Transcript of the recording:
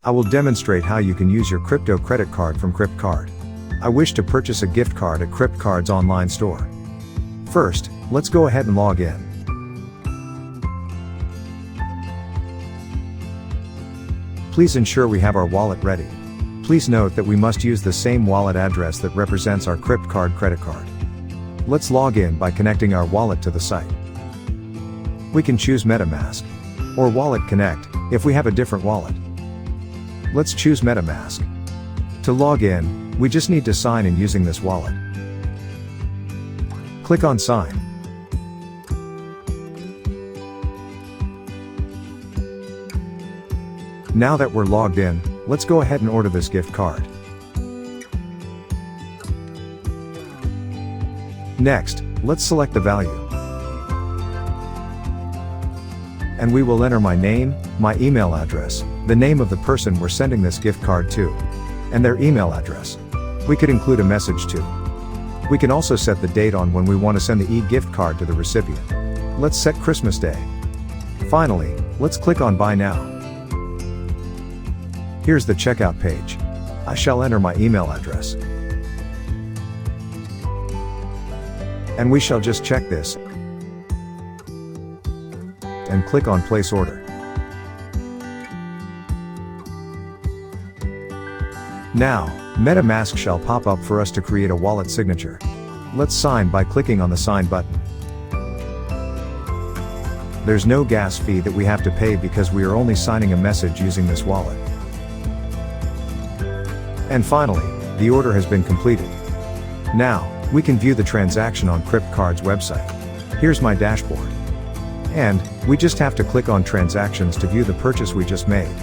I will demonstrate how you can use your crypto credit card from CryptCard. I wish to purchase a gift card at CryptCard's online store. First, let's go ahead and log in. Please ensure we have our wallet ready. Please note that we must use the same wallet address that represents our CryptCard credit card. Let's log in by connecting our wallet to the site. We can choose MetaMask or Wallet Connect if we have a different wallet. Let's choose MetaMask. To log in, we just need to sign in using this wallet. Click on Sign. Now that we're logged in, let's go ahead and order this gift card. Next, let's select the value. And we will enter my name, my email address, the name of the person we're sending this gift card to, and their email address. We could include a message too. We can also set the date on when we want to send the e-gift card to the recipient. Let's set Christmas Day. Finally, let's click on Buy Now. Here's the checkout page. I shall enter my email address. And we shall just check this and click on Place Order. Now, MetaMask shall pop up for us to create a wallet signature. Let's sign by clicking on the Sign button. There's no gas fee that we have to pay because we are only signing a message using this wallet. And finally, the order has been completed. Now, we can view the transaction on CryptCard's website. Here's my dashboard. And, we just have to click on Transactions to view the purchase we just made.